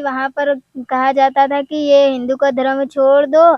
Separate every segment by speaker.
Speaker 1: वहाँ पर कहा जाता था कि ये हिंदू का धर्म छोड़ दो,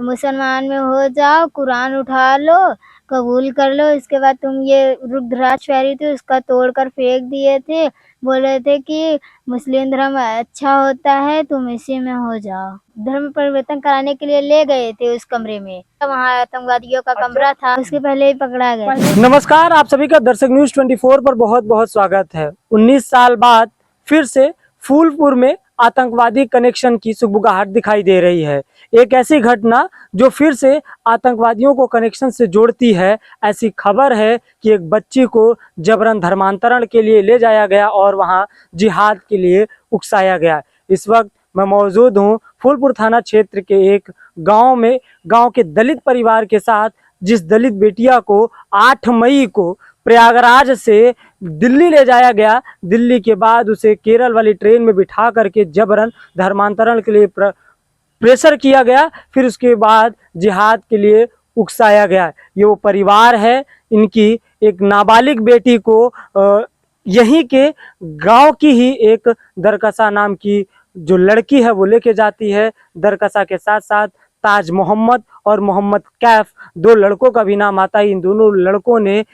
Speaker 1: मुसलमान में हो जाओ, कुरान उठा लो, कबूल कर लो, इसके बाद तुम ये रुद्राक्ष प्यारी थी उसका तोड़कर फेंक दिए थे, बोल रहे थे कि मुस्लिम धर्म अच्छा होता है, तुम इसी में हो जाओ। धर्म परिवर्तन कराने के लिए ले गए थे उस कमरे में, वहाँ आतंकवादियों का कमरा था, उसके पहले ही पकड़ा गया।
Speaker 2: नमस्कार, आप सभी का दर्शक न्यूज 24 पर बहुत बहुत स्वागत है। 19 साल बाद फिर से फूलपुर में आतंकवादी कनेक्शन की सुगबुगाहट दिखाई दे रही है। एक ऐसी घटना जो फिर से आतंकवादियों को कनेक्शन से जोड़ती है। ऐसी खबर है कि एक बच्ची को जबरन धर्मांतरण के लिए ले जाया गया और वहां जिहाद के लिए उकसाया गया। इस वक्त मैं मौजूद हूं फूलपुर थाना क्षेत्र के एक गांव में, गांव के दलित परिवार के साथ, जिस दलित बेटिया को 8 मई को प्रयागराज से दिल्ली ले जाया गया। दिल्ली के बाद उसे केरल वाली ट्रेन में बिठा करके जबरन धर्मांतरण के लिए प्रेशर किया गया, फिर उसके बाद जिहाद के लिए उकसाया गया। ये वो परिवार है, इनकी एक नाबालिग बेटी को यहीं के गांव की ही एक दरकसा नाम की जो लड़की है वो लेके जाती है। दरकसा के साथ साथ ताज मोहम्मद और मोहम्मद कैफ, 2 लड़कों का भी नाम आता है। इन दोनों लड़कों ने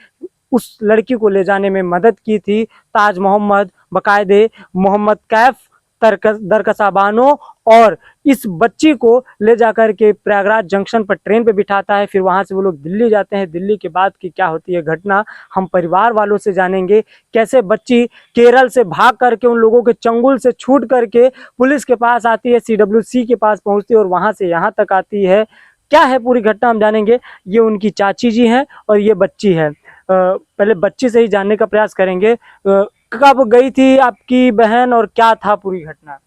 Speaker 2: उस लड़की को ले जाने में मदद की थी। ताज मोहम्मद बाकायदे मोहम्मद कैफ दरकसा बानो और इस बच्ची को ले जाकर के प्रयागराज जंक्शन पर ट्रेन पे बिठाता है। फिर वहां से वो लोग दिल्ली जाते हैं। दिल्ली के बाद की क्या होती है घटना, हम परिवार वालों से जानेंगे। कैसे बच्ची केरल से भाग करके उन लोगों के चंगुल से छूट करके पुलिस के पास आती है, CWC के पास पहुंचती है और वहां से यहाँ तक आती है। क्या है पूरी घटना हम जानेंगे। ये उनकी चाची जी हैं और ये बच्ची है। पहले बच्ची से ही जानने का प्रयास करेंगे। कब गई थी आपकी बहन और क्या था पूरी घटना?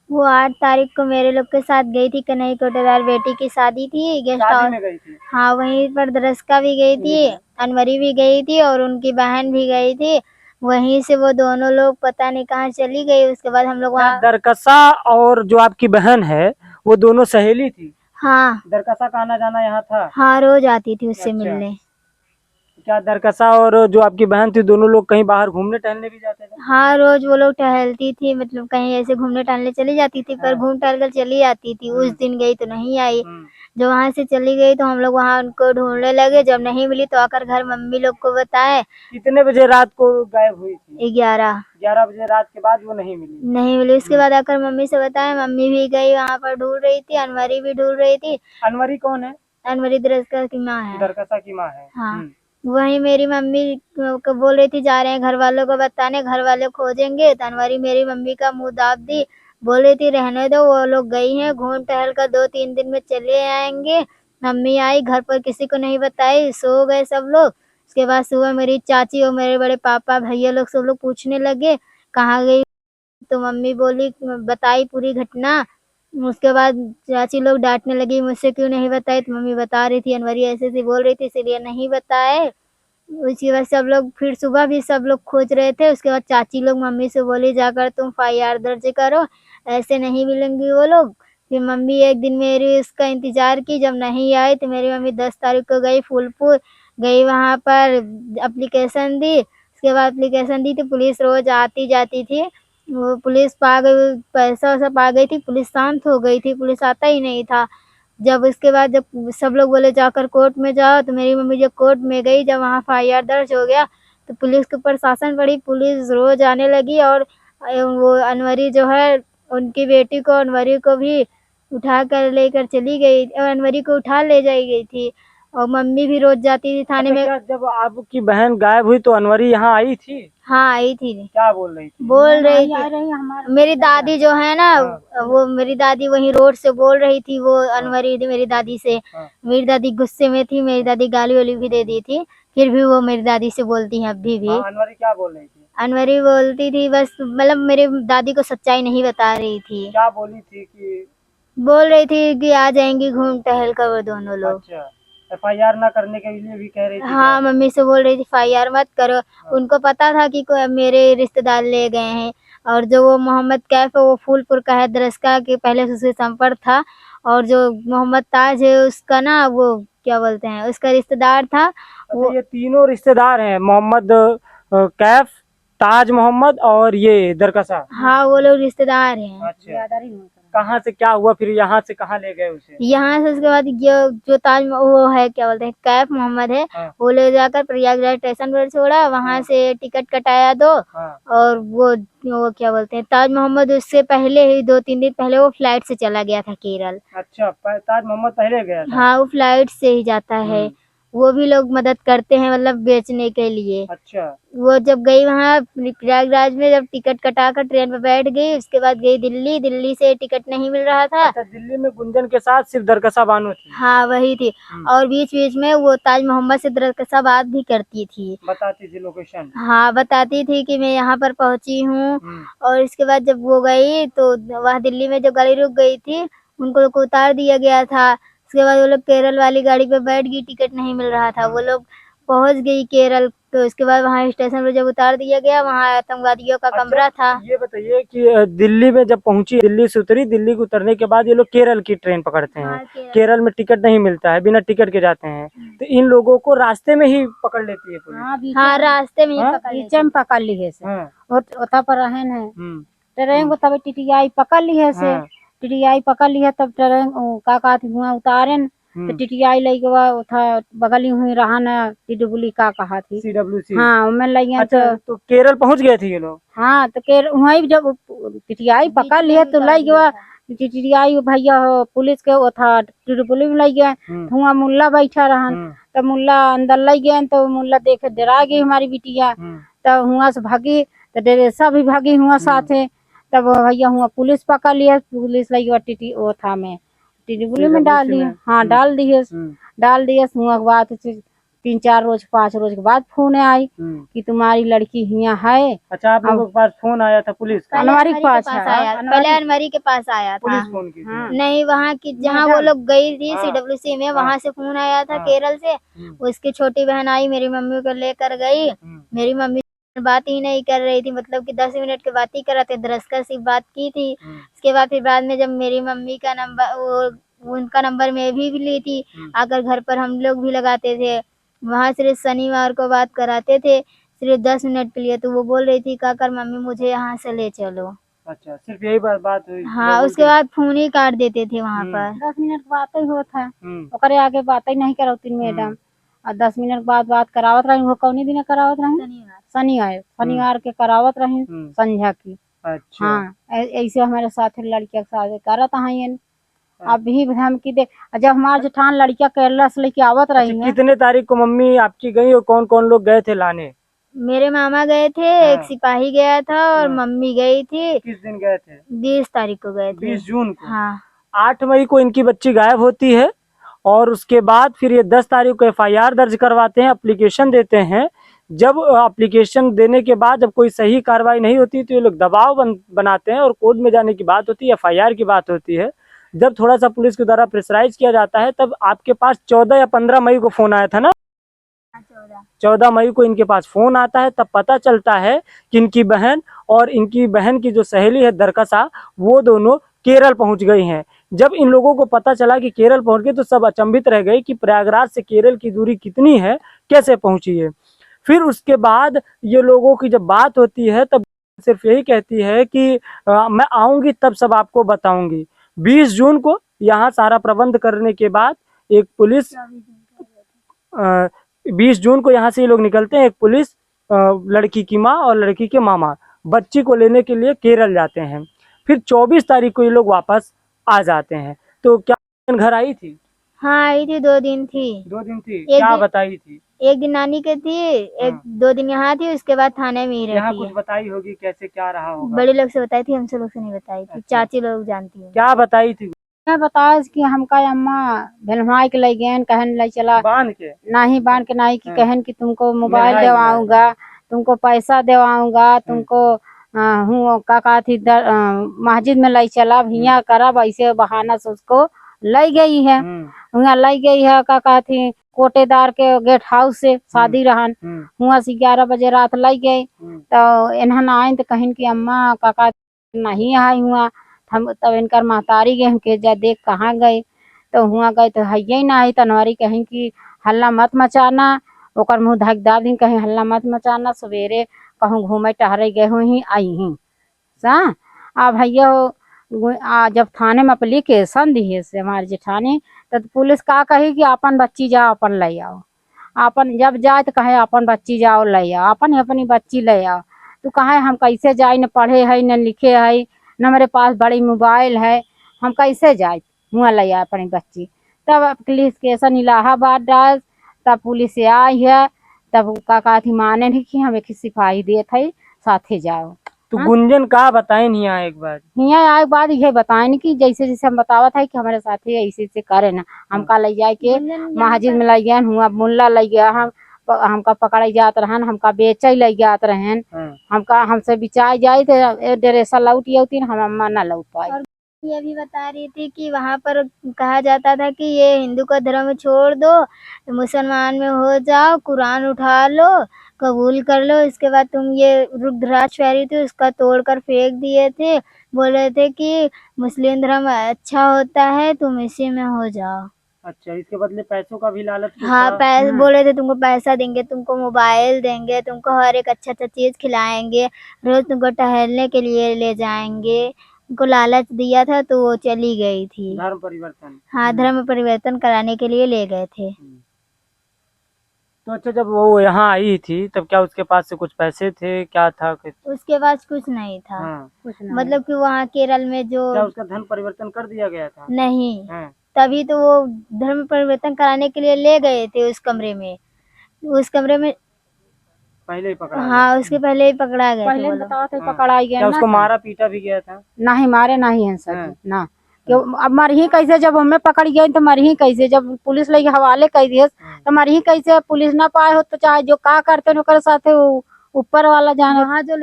Speaker 1: वो 8 तारीख को मेरे लोग के साथ गई थी, कन्हई कोटेदार बेटी की शादी थी, गेस्ट
Speaker 2: शादी
Speaker 1: हाउस
Speaker 2: में गई थी।
Speaker 1: हाँ वहीं पर दरसका भी गई थी, अनवरी भी गई थी और उनकी बहन भी गई थी। वहीं से वो दोनों लोग पता नहीं कहाँ चली गई। उसके बाद हम लोग वहाँ
Speaker 2: दरकसा और जो आपकी बहन है वो दोनों सहेली थी?
Speaker 1: हाँ
Speaker 2: दरकसा का आना जाना यहाँ था?
Speaker 1: हाँ रोज आती थी उससे
Speaker 2: अच्छा।
Speaker 1: मिलने।
Speaker 2: क्या दरकसा और जो आपकी बहन थी दोनों लोग कहीं बाहर घूमने टहलने भी जाते थे?
Speaker 1: हाँ रोज वो लोग टहलती थी, मतलब कहीं ऐसे घूमने टहलने चली जाती थी, पर घूम टहल कर चली आती थी। उस दिन गई तो नहीं आई। जो वहां से चली गई तो हम लोग वहां उनको ढूंढने लगे, जब नहीं मिली तो आकर घर मम्मी लोग को बताए।
Speaker 2: कितने बजे रात को गायब हुई थी?
Speaker 1: 11
Speaker 2: बजे रात के बाद वो नहीं
Speaker 1: मिली। उसके बाद आकर मम्मी से बताया, मम्मी भी गई वहां पर, ढूंढ रही थी, अनवरी भी ढूंढ रही थी।
Speaker 2: अनवरी कौन है?
Speaker 1: अनवरी दरसका की माँ है।
Speaker 2: दरकसा की माँ है।
Speaker 1: हाँ वही मेरी मम्मी को बोल रही थी जा रहे हैं घर वालों को बताने, घर वाले खोजेंगे। तो अनवरी मेरी मम्मी का मुंह दाब दी, बोल रही थी रहने दो, वो लोग गई हैं, घूम टहल कर 2-3 दिन में चले आएंगे। मम्मी आई, घर पर किसी को नहीं बताई, सो गए सब लोग। उसके बाद सुबह मेरी चाची और मेरे बड़े पापा भैया लोग सब लोग पूछने लगे कहाँ गई, तो मम्मी बोली, बताई पूरी घटना। उसके बाद चाची लोग डांटने लगी, मुझसे क्यों नहीं बताई, तो मम्मी बता रही थी अनवरी ऐसे ऐसे बोल रही थी इसलिए नहीं बताए। उसके बाद सब लोग फिर सुबह भी सब लोग खोज रहे थे। उसके बाद चाची लोग मम्मी से बोली जाकर तुम FIR दर्ज करो, ऐसे नहीं मिलेंगी वो लोग। फिर मम्मी एक दिन मेरी उसका इंतजार की, जब नहीं आई तो मेरी मम्मी 10 तारीख को गई फूलपुर, गई वहां पर एप्लीकेशन दी। उसके बाद एप्लीकेशन दी तो पुलिस रोज आती जाती थी, वो पुलिस पा गई, पैसा वैसा पा गई थी, पुलिस शांत हो गई थी, पुलिस आता ही नहीं था। जब उसके बाद जब सब लोग बोले जाकर कोर्ट में जाओ, तो मेरी मम्मी जब कोर्ट में गई, जब वहाँ FIR दर्ज हो गया तो पुलिस के ऊपर शासन पड़ी, पुलिस रोज आने लगी। और वो अनवरी जो है उनकी बेटी को, अनवरी को भी उठा कर लेकर चली गई, और अनवरी को उठा ले जाई गई थी। और मम्मी भी रोज जाती थी थाने में।
Speaker 2: क्या जब आपकी बहन गायब हुई तो अनवरी यहाँ आई थी?
Speaker 1: हाँ आई थी।
Speaker 2: क्या बोल रही थी?
Speaker 1: बोल रही थी मेरी दादी जो है ना, वो मेरी दादी वही रोड से बोल रही थी, वो अनवरी थी मेरी दादी से। मेरी दादी गुस्से में थी, मेरी दादी गाली वाली भी दे दी थी, फिर भी वो मेरी दादी से बोलती है अभी भी।
Speaker 2: अनवरी क्या बोल रही थी?
Speaker 1: अनवरी बोलती थी बस, मतलब मेरी दादी को सच्चाई नहीं बता रही थी।
Speaker 2: क्या बोली थी कि?
Speaker 1: बोल रही थी कि आ जाएंगी घूम टहल कर वो दोनों लोग।
Speaker 2: अच्छा, FIR ना करने के लिए भी कह रही थी?
Speaker 1: हाँ मम्मी से बोल रही थी FIR मत करो। उनको पता था कि कोई मेरे रिश्तेदार ले गए हैं। और जो वो मोहम्मद कैफ है वो फूलपुर का है, दरसका के पहले से उससे संपर्क था। और जो मोहम्मद ताज है उसका ना, वो क्या बोलते हैं, उसका रिश्तेदार था।
Speaker 2: वो ये तीनों रिश्तेदार हैं, मोहम्मद कैफ, ताज मोहम्मद और ये दरकसा।
Speaker 1: हाँ वो लोग रिश्तेदार हैं।
Speaker 2: अच्छा, कहाँ से क्या हुआ फिर, यहाँ से कहाँ ले गए उसे?
Speaker 1: यहाँ से उसके बाद जो वो है क्या बोलते हैं कैफ मोहम्मद है,
Speaker 2: हाँ।
Speaker 1: वो ले जाकर प्रयागराज स्टेशन पर छोड़ा, वहां से टिकट कटाया दो।
Speaker 2: हाँ।
Speaker 1: और वो क्या बोलते हैं ताज मोहम्मद उससे पहले ही 2-3 दिन पहले वो फ्लाइट से चला गया था केरल।
Speaker 2: अच्छा, ताज मोहम्मद पहले गया था।
Speaker 1: हाँ वो फ्लाइट से ही जाता है। वो भी लोग मदद करते हैं मतलब बेचने के लिए।
Speaker 2: अच्छा।
Speaker 1: वो जब गई वहाँ प्रयागराज में, जब टिकट कटा कर ट्रेन पे बैठ गई, उसके बाद गई दिल्ली, दिल्ली से टिकट नहीं मिल रहा था।
Speaker 2: अच्छा, दिल्ली में गुंजन के साथ सिर्फ दरकसा बानो थी।
Speaker 1: हाँ वही थी। और बीच बीच में वो ताज मोहम्मद से दरकसा बात भी करती थी,
Speaker 2: बताती थी लोकेशन।
Speaker 1: हाँ बताती थी कि मैं यहाँ पर पहुंची हूँ। और इसके बाद जब वो गई तो वह दिल्ली में जो गाड़ी रुक गई थी उनको लोग को उतार दिया गया था। उसके बाद वो लोग केरल वाली गाड़ी पे बैठ गई, टिकट नहीं मिल रहा था, वो लोग पहुंच गई केरल। तो इसके बाद वहाँ स्टेशन पर जब उतार दिया गया, वहाँ आतंकवादियों का कमरा था।
Speaker 2: ये बताइए कि दिल्ली में जब पहुंची, दिल्ली से उतरी, दिल्ली को उतरने के बाद ये लोग केरल की ट्रेन पकड़ते हैं। केरल में टिकट नहीं मिलता है, बिना टिकट के जाते हैं। तो इन लोगों को रास्ते में ही पकड़ लेती है पुलिस।
Speaker 1: हाँ रास्ते में ही
Speaker 3: पकड़ ली है से ओथा पर रहन है ट्रेन को तब टीटीआई पकड़ ली है से टीटीआई पकड़ ली है तब ट्रेन का कहती हुआ उतारन तो टीटीआई लई गवा उथा बगली हुई रहन टीडब्ल्यू का कहा थी
Speaker 2: CWC।
Speaker 3: हाँ मैं लई
Speaker 2: अच्छा, तो केरल पहुंच गए थे ये लोग।
Speaker 3: हाँ तो वहीं जब टीटीआई पकड़ लिए तो लई गवा टीटीआई भैया पुलिस के उथा टीडब्ल्यू में लई गए। वहाँ मुल्ला बैठा रहन तो मुल्ला अंदर लई गए तो मुल्ला देखे डरा गई हमारी बिटिया, तब हुआ से भागी तो डेरेसा भी भागी हुआ साथे। तब भैया हुआ पुलिस पकड़ लिया, पुलिस लगी हुआ टीटी वो था में टीडब्ल्यू में डाल दिए। हाँ डाल दिए हुआ के बाद 3-4 रोज 5 रोज के बाद फोन आई कि तुम्हारी लड़की यहाँ है।
Speaker 2: अच्छा, आप लोगों के पास फोन आया था पुलिस का?
Speaker 1: अलमारी के पास आया, पहले अलमारी के पास आया था।
Speaker 2: पुलिस फोन की थी?
Speaker 1: नहीं, वहाँ की जहाँ वो लोग गई थी CWC में, वहाँ से फोन आया था केरल से। उसकी छोटी बहन आई, मेरी मम्मी को लेकर गई। मेरी मम्मी बात ही नहीं कर रही थी, मतलब कि 10 मिनट की बात ही कर रहे थे, दरअसल सिर्फ बात की थी। उसके बाद फिर बाद में जब मेरी मम्मी का नंबर, उनका नंबर मैं भी ली थी, आकर घर पर हम लोग भी लगाते थे। वहाँ सिर्फ शनिवार को बात कराते थे, सिर्फ 10 मिनट के लिए। तो वो बोल रही थी काकर मम्मी मुझे यहाँ से ले चलो।
Speaker 2: अच्छा, सिर्फ यही बात हुई?
Speaker 1: हाँ, उसके बाद फोन ही काट देते थे वहाँ पर।
Speaker 3: 10 मिनट बात ही होता है, ओकरे आगे बात ही नहीं कराती मैडम। और 10 मिनट बाद बात करावत रही। वो कौनी दिन करावत रही? शनिवार के करावत रही संध्या की।
Speaker 2: अच्छा।
Speaker 3: हाँ ऐसे हमारे साथ लड़किया के साथ करत हैं। अभी धमकी दे जब हमारे जेठान लड़किया केरला से लेके आवत रही है।
Speaker 2: कितने तारीख को मम्मी आपकी गई और कौन कौन लोग गए थे लाने?
Speaker 1: मेरे मामा गए थे, एक सिपाही गया था और मम्मी गई थी।
Speaker 2: किस दिन गए थे?
Speaker 1: 20 तारीख को गए थे।
Speaker 2: 20 जून को?
Speaker 1: हाँ।
Speaker 2: 8 मई को इनकी बच्ची गायब होती है और उसके बाद फिर ये 10 तारीख को FIR दर्ज करवाते हैं, एप्लीकेशन देते हैं। जब एप्लीकेशन देने के बाद जब कोई सही कार्रवाई नहीं होती तो ये लोग दबाव बनाते हैं और कोर्ट में जाने की बात होती है, FIR की बात होती है। जब थोड़ा सा पुलिस के द्वारा प्रेशराइज किया जाता है तब आपके पास 14 या 15 मई को फोन आया था ना? 14 मई को इनके पास फोन आता है। तब पता चलता है कि इनकी बहन और इनकी बहन की जो सहेली है दरकसा, वो दोनों केरल पहुंच गई हैं। जब इन लोगों को पता चला कि केरल पहुंच गए तो सब अचंभित रह गए कि प्रयागराज से केरल की दूरी कितनी है, कैसे पहुंची है। फिर उसके बाद ये लोगों की जब बात होती है तब सिर्फ यही कहती है कि मैं आऊंगी तब सब आपको बताऊंगी। 20 जून को यहाँ सारा प्रबंध करने के बाद एक पुलिस 20 जून को यहाँ से ये लोग निकलते हैं। एक पुलिस लड़की की माँ और लड़की के मामा बच्ची को लेने के लिए केरल जाते हैं। फिर 24 तारीख को ये लोग वापस आ जाते हैं। तो क्या घर आई थी?
Speaker 1: हाँ आई थी, 2 दिन थी।
Speaker 2: 2 दिन थी? क्या बताई थी?
Speaker 1: एक दिन नानी के थी, 2 दिन यहाँ थी, उसके बाद थाने में ही रहती है।
Speaker 2: यहाँ कुछ बताई होगी कैसे क्या रहा होगा?
Speaker 1: बड़े लोग से बताई थी, हमसे लोग से नहीं बताई थी। चाची लोग जानती है।
Speaker 2: क्या बताई थी?
Speaker 3: मैं बताया कि हमका अम्मा भेलवाई के ले गए, कहन ले चला
Speaker 2: बांध के
Speaker 3: नहीं कि कहन कि तुमको मोबाइल दिवाऊंगा, तुमको पैसा दिवाऊंगा, तुमको हूँ काका थी मस्जिद में लाई चला हिया करब, ऐसे बहाना से उसको लाई गई है। वहाँ लाई गई है काका थी कोटेदार के गेट हाउस से शादी रहन। हुआ से 11 बजे रात लाई गई तो इन्हन आए तो कहिन की अम्मा काका नहीं आई हुआ। हम तब इनकर महतारी गए के जा देख कहाँ गए तो हुआ गए तो है ही ना आई। तनवारी कहीं कि हल्ला मत मचाना, ओकर मुँह धक दाब दिन कहीं हल्ला मत मचाना। सवेरे कहूँ घूमे टहरे गए हुई आई ही सा आ भैया जब थाने में एप्लीकेशन दिए से हमारे जेठानी तो पुलिस का कही कि अपन बच्ची जाओ अपन ले आओ, अपन जब जाए तो कहे अपन बच्ची जाओ ले आओ, अपन ही अपनी बच्ची ले आओ। तो कहे हम कैसे जाए, न पढ़े है न लिखे है न मेरे पास बड़ी मोबाइल है, हम कैसे जाए हुआ ले आए अपनी बच्ची। तब एप्लीकेशन इलाहाबाद डाल, तब पुलिस आई है, तब का थी माने नहीं कि हम एक सिपाही दिए थे साथे जाओ।
Speaker 2: तो गुंजन का बताए नहीं आए एक बार
Speaker 3: यहाँ आए बाद ये बताए कि जैसे जैसे हम बतावा था कि हमारे साथी ऐसे ऐसे करे ना, हमका ले जाए के मस्जिद में ले गए हुआ, मुल्ला ले गया, हमका पकड़ाई जात रहन, हमका बेचे ले जात रहन, हमका हमसे बिचाई जाए तो ड्रेसा लौट जाती, हम अम्मा ना लौट पाई।
Speaker 1: ये भी बता रही थी कि वहाँ पर कहा जाता था कि ये हिंदू का धर्म छोड़ दो, मुसलमान में हो जाओ, कुरान उठा लो, कबूल कर लो, इसके बाद तुम ये रुद्राक्ष पहनी थी उसका तोड़कर फेंक दिए थे, बोले थे कि मुस्लिम धर्म अच्छा होता है, तुम इसी में हो जाओ।
Speaker 2: अच्छा, इसके बदले पैसों का भी लालच
Speaker 1: हाँ, बोले थे तुमको पैसा देंगे, तुमको मोबाइल देंगे, तुमको हर एक अच्छा चीज खिलाएंगे, रोज तुमको टहलने के लिए ले जाएंगे, उनको लालच दिया था तो वो चली गई थी।
Speaker 2: धर्म परिवर्तन,
Speaker 1: हाँ, धर्म परिवर्तन कराने के लिए ले गए थे।
Speaker 2: तो अच्छा, जब वो यहाँ आई थी तब क्या उसके पास से कुछ पैसे थे, क्या था कुछ?
Speaker 1: उसके पास कुछ नहीं था।
Speaker 3: कुछ नहीं।
Speaker 1: मतलब कि वहाँ केरल में जो
Speaker 2: क्या उसका धर्म परिवर्तन कर दिया गया था?
Speaker 1: नहीं, तभी तो वो धर्म परिवर्तन कराने के लिए ले गए थे उस कमरे में
Speaker 2: पहले ही पकड़ा?
Speaker 1: हाँ, उसके पहले ही पकड़ा गया
Speaker 3: पहले बताओ तो पकड़ाई गया।
Speaker 2: क्या उसको मारा पीटा भी गया था?
Speaker 3: नहीं मारे नहीं है सर ना, क्यों अब मरही कैसे, जब हमें पकड़ गए तो मरही कैसे, जब पुलिस लेके हवाले कर दिए तो मरही कैसे, पुलिस ना पाए हो तो चाहे जो का करते उनके साथे ऊपर वाला जाना। वहाँ जो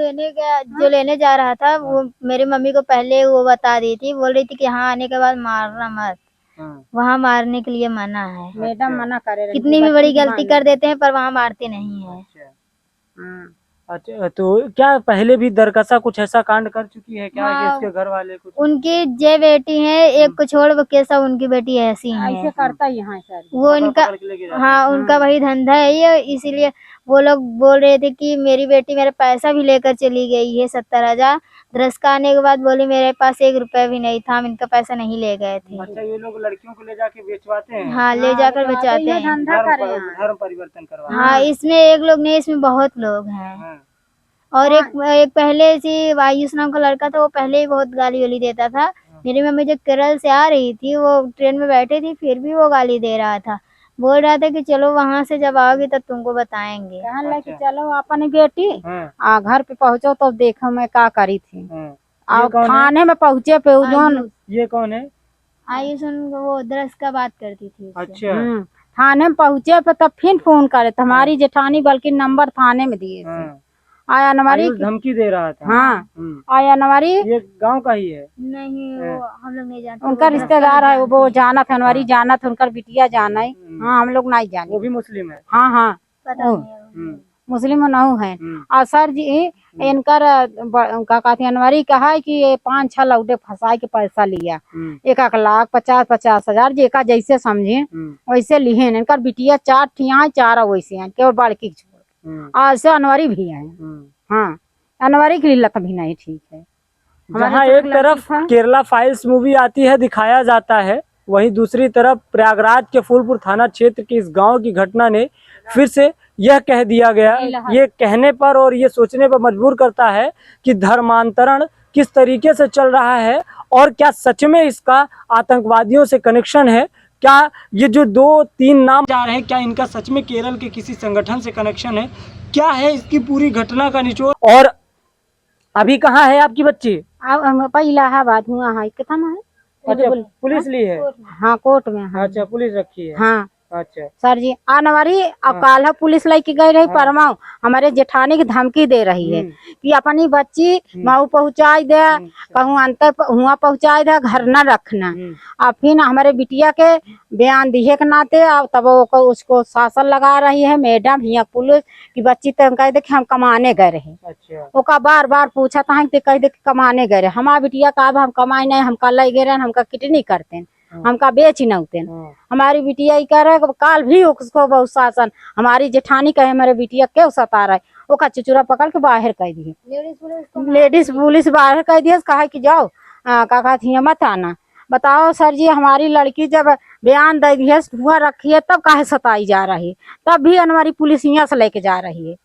Speaker 3: लेने जा रहा था वो मेरी मम्मी को पहले वो बता दी थी, बोल रही थी कि यहाँ आने के बाद मारना मत, वहाँ मारने के लिए मना है। मैडम मना करे,
Speaker 1: कितनी भी बड़ी गलती कर देते हैं पर वहाँ मारते नहीं है।
Speaker 2: अच्छा, तो क्या पहले भी दरकसा कुछ ऐसा कांड कर चुकी है क्या?
Speaker 1: हाँ,
Speaker 2: कि इसके घर वाले कुछ?
Speaker 1: उनकी जे बेटी है एक को छोड़ वो कैसा उनकी बेटी ऐसी है,
Speaker 3: ऐसे करता ही है सर
Speaker 1: वो इनका। हाँ, उनका वही धंधा है ये, इसीलिए वो लोग बोल रहे थे कि मेरी बेटी मेरा पैसा भी लेकर चली गई है 70,000, दरसका आने के बाद बोली मेरे पास 1 रुपया भी नहीं था, हम इनका पैसा नहीं ले गए थे।
Speaker 2: अच्छा, ये लोग लड़कियों को ले जाके बेचवाते हैं?
Speaker 1: हाँ, ले जाकर बेचाते हैं,
Speaker 2: धर्म परिवर्तन करवा।
Speaker 1: हाँ, इसमें एक लोग नहीं, इसमें बहुत लोग हैं। और एक पहले से आयुष नाम का लड़का था, वो पहले ही बहुत गाली वाली देता था। मेरी मम्मी जब केरल से आ रही थी, वो ट्रेन में बैठे थी, फिर भी वो गाली दे रहा था, बोल रहा था कि चलो वहाँ से जब आओगे तब तुमको बताएंगे।
Speaker 3: लेके चलो अपनी बेटी घर पे पहुँचो तो देखो मैं क्या करी थी। थाने में पहुँचे पे
Speaker 2: ये कौन है?
Speaker 1: आयुष वो दरस का बात करती थी।
Speaker 2: अच्छा,
Speaker 3: थाने में पहुँचे पे तब फिर फोन करे तो हमारी जेठानी बल्कि नंबर थाने में दिए आया नवारी
Speaker 2: धमकी दे रहा था।
Speaker 3: हाँ, आया नवारी
Speaker 2: ये गांव का ही है?
Speaker 1: नहीं, वो हम लोग नहीं जानते,
Speaker 3: उनका रिश्तेदार है, वो जाना था नवारी, जाना था उनका बिटिया जाना है। हाँ, हम लोग नहीं जाने।
Speaker 2: वो भी मुस्लिम है?
Speaker 3: हाँ हाँ,
Speaker 1: पता नहीं
Speaker 3: मुस्लिम नहु है। और सर जी इनकर उनका कहते अनवरी कहा है कि ये 5-6 लौटे फंसाए के पैसा लिया, 1 लाख 50,000 जेका जैसे समझे वैसे लिए। इनकर बिटिया 4 ठिया 4 वैसे हैं, केवल बड़की छोड़ आज से अनवरी भी है। हाँ, अनवरी की लत भी नहीं ठीक है।
Speaker 2: जहाँ एक तरफ केरला फाइल्स मूवी आती है, दिखाया जाता है, वहीं दूसरी तरफ प्रयागराज के फूलपुर थाना क्षेत्र के इस गांव की घटना ने फिर से यह कह दिया गया, ये कहने पर और ये सोचने पर मजबूर करता है कि धर्मांतरण किस तरीके से चल रहा है और क्या सच में इसका आतंकवादियों से कनेक्शन है। क्या ये जो 2-3 नाम जा रहे हैं, क्या इनका सच में केरल के किसी संगठन से कनेक्शन है? क्या है इसकी पूरी घटना का निचोड़? और अभी कहाँ है आपकी बच्ची?
Speaker 3: इलाहाबाद हुआ है, कितना है?
Speaker 2: अच्छा, पुलिस ली है?
Speaker 3: हाँ, कोर्ट में। हाँ,
Speaker 2: अच्छा, पुलिस रखी है।
Speaker 3: हाँ
Speaker 2: अच्छा
Speaker 3: सर जी अनवरी अब काल पुलिस लेके गई रही परमाऊ, हमारे जेठानी की धमकी दे रही है कि अपनी बच्ची माऊ पहुँचाई दे, कहूँ अंतर हुआ पहुँचाई दे, घर न रखना। अब फिर हमारे बिटिया के बयान दिए के नाते अब तब उसको शासन लगा रही है मैडम हिया पुलिस की बच्ची तो कह दे कि हम कमाने गए रहे। ओका बार बार पूछा था कह दे कमाने गए रहे। हमारा बिटिया का हम कमाई नहीं, हम कल गए रहे, हमका कितनी करते हमका बेच नौते। हमारी बिटिया ही कह रहा है काल भी उसको बहुत शासन, हमारी जेठानी कहे हमारे बिटिया क्यों सता रहा है, वो का चुचुरा पकड़ के बाहर कर दिए। लेडीज पुलिस बाहर कर दिए, कहा कि जाओ का कहती है मत आना। बताओ सर जी, हमारी लड़की जब बयान दे दी है, धुआं रखी है, तब काहे सताई जा रही है, तब भी हमारी पुलिस यहाँ से लेके जा रही है।